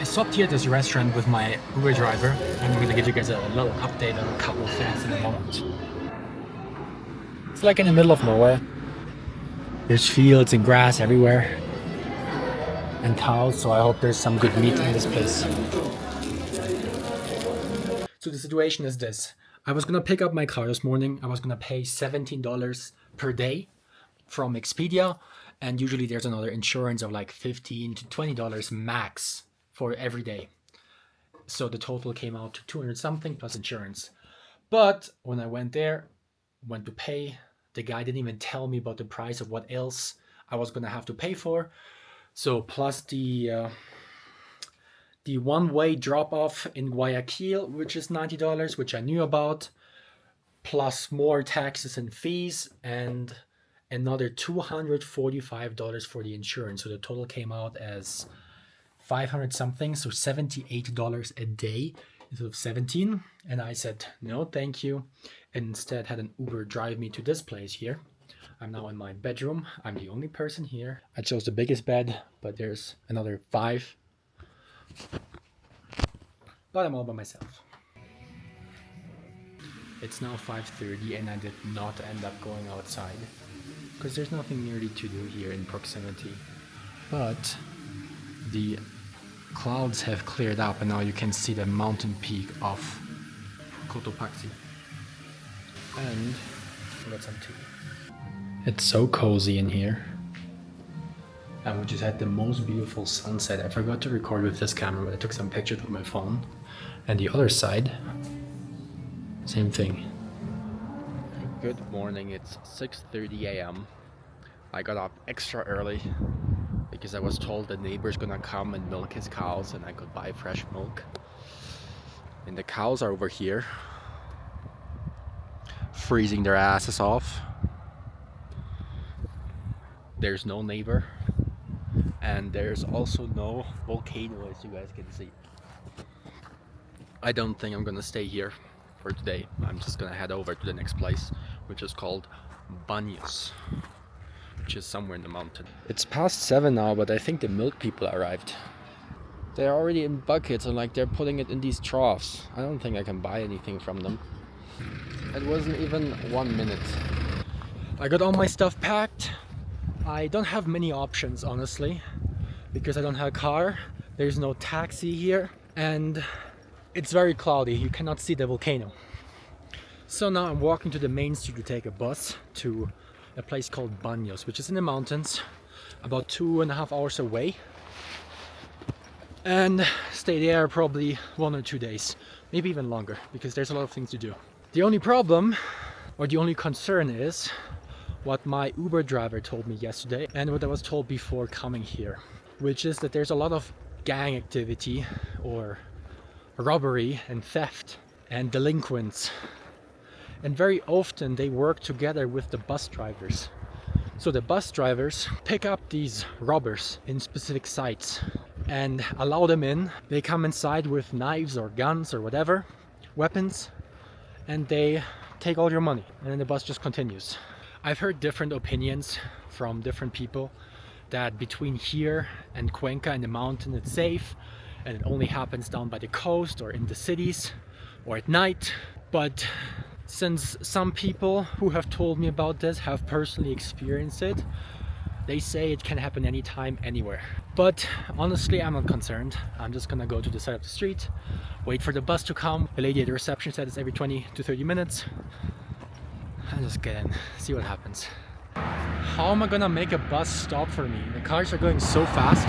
stopped here at this restaurant with my Uber driver. I'm going to give you guys a little update on a couple of things in a moment. It's like in the middle of nowhere. There's fields and grass everywhere. And cows, so I hope there's some good meat in this place. So the situation is this. I was gonna pick up my car this morning. I was gonna pay $17 per day from Expedia. And usually there's another insurance of like $15 to $20 max for every day. So the total came out to 200 something plus insurance. But when I went to pay, the guy didn't even tell me about the price of what else I was gonna have to pay for. So plus the one-way drop-off in Guayaquil, which is $90, which I knew about, plus more taxes and fees, and another $245 for the insurance. So the total came out as 500 something, so $78 a day instead of 17. And I said, no, thank you. And instead had an Uber drive me to this place here. I'm now in my bedroom. I'm the only person here. I chose the biggest bed, but there's another 5. But I'm all by myself. It's now 5:30 and I did not end up going outside because there's nothing really to do here in proximity. But the clouds have cleared up and now you can see the mountain peak of Cotopaxi. And I got some tea. It's so cozy in here. And we just had the most beautiful sunset. I forgot to record with this camera, but I took some pictures with my phone. And the other side, same thing. Good morning, it's 6:30 a.m. I got up extra early because I was told the neighbor's gonna come and milk his cows and I could buy fresh milk. And the cows are over here, freezing their asses off. There's no neighbor, and there's also no volcano, as you guys can see. I don't think I'm gonna stay here for today. I'm just gonna head over to the next place, which is called Baños, which is somewhere in the mountain. It's past 7 now, but I think the milk people arrived. They're already in buckets and like they're putting it in these troughs. I don't think I can buy anything from them. It wasn't even 1 minute. I got all my stuff packed. I don't have many options, honestly, because I don't have a car. There's no taxi here, and it's very cloudy. You cannot see the volcano. So now I'm walking to the main street to take a bus to a place called Baños, which is in the mountains, about 2.5 hours away, and stay there probably 1 or 2 days, maybe even longer, because there's a lot of things to do. The only problem, or the only concern, is what my Uber driver told me yesterday and what I was told before coming here, which is that there's a lot of gang activity or robbery and theft and delinquents, and very often they work together with the bus drivers. So the bus drivers pick up these robbers in specific sites and allow them in. They come inside with knives or guns or whatever, weapons, and they take all your money, and then the bus just continues. I've heard different opinions from different people that between here and Cuenca in the mountain it's safe and it only happens down by the coast or in the cities or at night. But since some people who have told me about this have personally experienced it, they say it can happen anytime, anywhere. But honestly, I'm not concerned. I'm just gonna go to the side of the street, wait for the bus to come. The lady at the reception said it's every 20 to 30 minutes. And just get in, see what happens. How am I gonna make a bus stop for me? The cars are going so fast.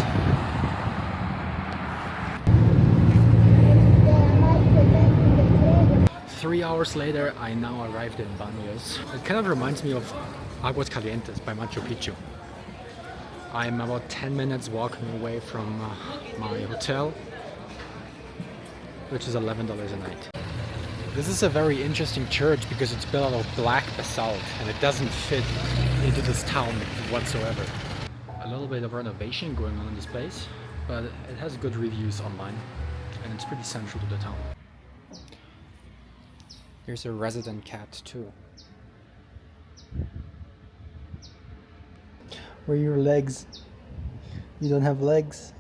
Three hours later, I now arrived in Baños. It kind of reminds me of Aguas Calientes by Machu Picchu. I'm about 10 minutes walking away from my hotel, which is $11 a night. This is a very interesting church because it's built out of black basalt and it doesn't fit into this town whatsoever. A little bit of renovation going on in this place, but it has good reviews online and it's pretty central to the town. Here's a resident cat too. Where are your legs? You don't have legs?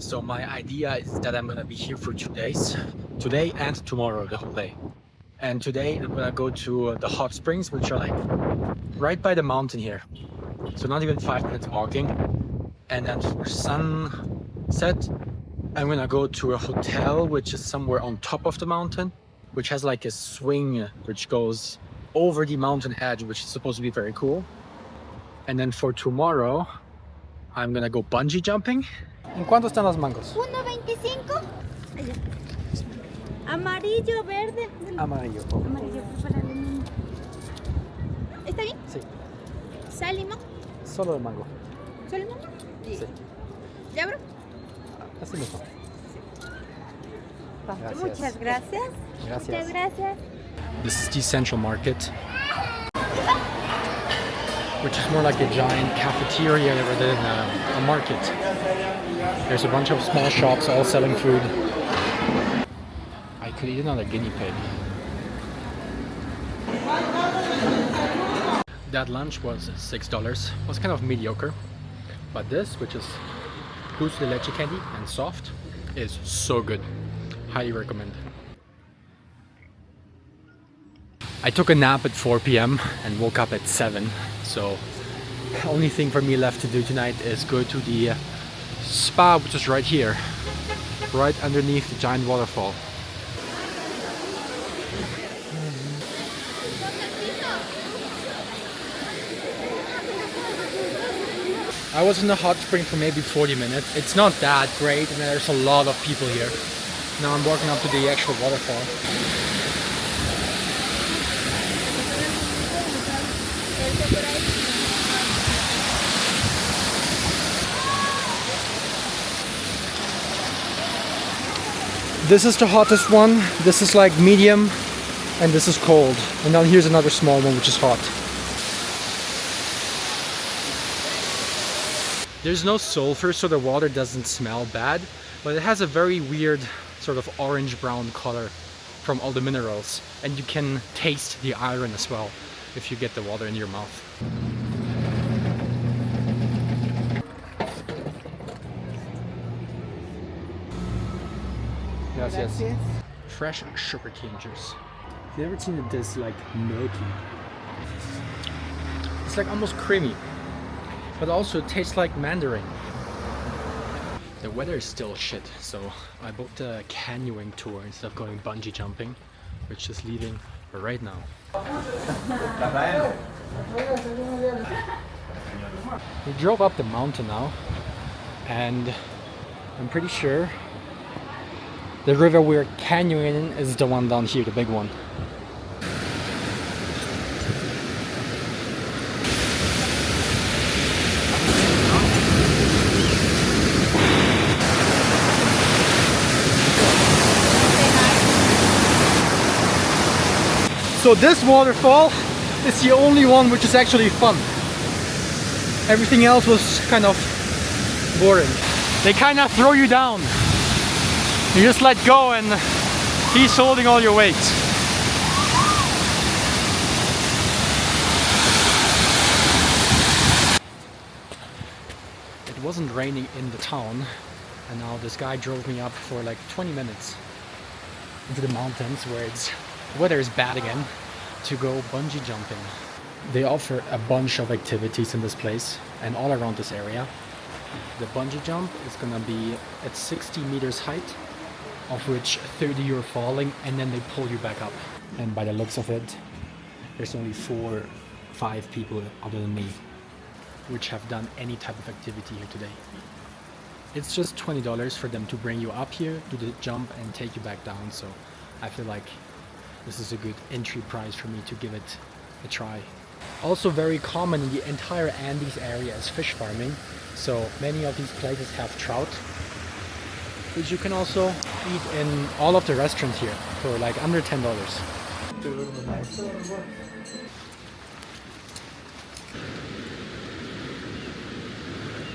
So my idea is that I'm gonna be here for 2 days, today and tomorrow, the whole day. And today I'm gonna go to the hot springs, which are like right by the mountain here. So not even 5 minutes walking. And then for sunset, I'm gonna go to a hotel, which is somewhere on top of the mountain, which has like a swing which goes over the mountain edge, which is supposed to be very cool. And then for tomorrow, I'm gonna go bungee jumping. ¿En cuánto están los mangos? 1.25. Amarillo, verde. Amarillo. Amarillo, para el niño. ¿Está bien? Sí. ¿Sal, limón? Solo el mango. ¿Solo el mango? Sí. ¿Ya, bro? Así mismo. Gracias. Muchas gracias. Gracias. Muchas gracias. This is the central market, which is more like a giant cafeteria rather than a market. There's a bunch of small shops all selling food. I could eat another guinea pig. That lunch was $6. It was kind of mediocre. But this, which is dulce de leche candy and soft, is so good. Highly recommend. I took a nap at 4 p.m. and woke up at 7. So the only thing for me left to do tonight is go to the spa, which is right here, right underneath the giant waterfall. I was in the hot spring for maybe 40 minutes. It's not that great and there's a lot of people here. Now I'm walking up to the actual waterfall. This is the hottest one, this is like medium, and this is cold. And then here's another small one which is hot. There's no sulfur, so the water doesn't smell bad, but it has a very weird sort of orange-brown color from all the minerals. And you can taste the iron as well if you get the water in your mouth. Gracias. Fresh sugarcane juice. Have you ever seen it this like milky? It's like almost creamy, but also it tastes like mandarin. The weather is still shit, so I booked a canoeing tour instead of going bungee jumping, which is leaving right now. We drove up the mountain now, and I'm pretty sure the river we're canoeing in is the one down here, the big one. So this waterfall is the only one which is actually fun. Everything else was kind of boring. They kind of throw you down. You just let go and he's holding all your weight. It wasn't raining in the town, and now this guy drove me up for like 20 minutes into the mountains where the weather is bad again, to go bungee jumping. They offer a bunch of activities in this place and all around this area. The bungee jump is gonna be at 60 meters height, of which 30 you're falling, and then they pull you back up. And by the looks of it, there's only 4 or 5 people other than me which have done any type of activity here today. It's just $20 for them to bring you up here, do the jump and take you back down, so I feel like this is a good entry price for me to give it a try. Also very common in the entire Andes area is fish farming, so many of these places have trout, which you can also eat in all of the restaurants here for like under $10.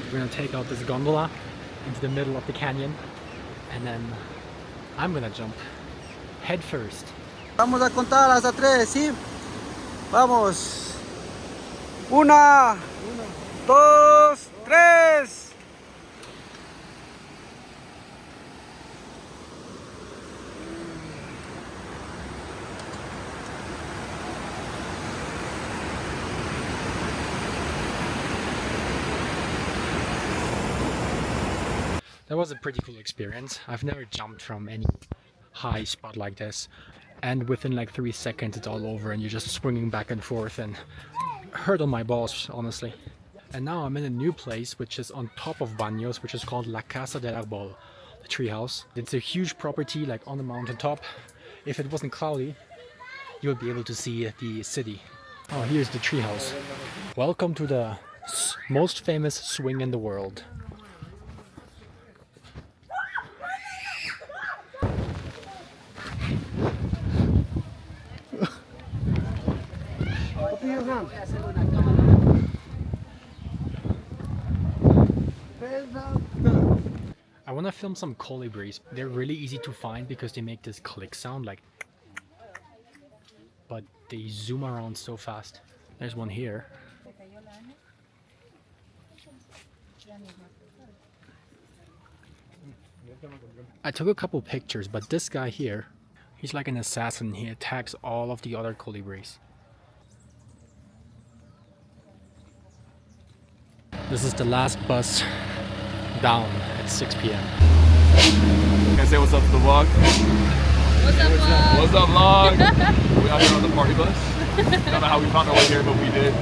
We're gonna take out this gondola into the middle of the canyon, and then I'm gonna jump head first. Vamos a contar hasta 3, ¿sí? Vamos. 1, 2, 3. That was a pretty cool experience. I've never jumped from any high spot like this. And within like 3 seconds it's all over and you're just swinging back and forth and hurt on my balls, honestly. And now I'm in a new place which is on top of Baños, which is called La Casa del Árbol, the treehouse. It's a huge property like on the mountaintop. If it wasn't cloudy, you would be able to see the city. Oh, here's the treehouse. Welcome to the most famous swing in the world. I want to film some colibris. They're really easy to find because they make this click sound, like, but they zoom around so fast. There's one here. I took a couple pictures, but this guy here, he's like an assassin. He attacks all of the other colibris. This is the last bus down at 6 p.m. Can I say what's up to the vlog? What's up, vlog? What's up, vlog? We out here on the party bus. I don't know how we found our way here, but we did.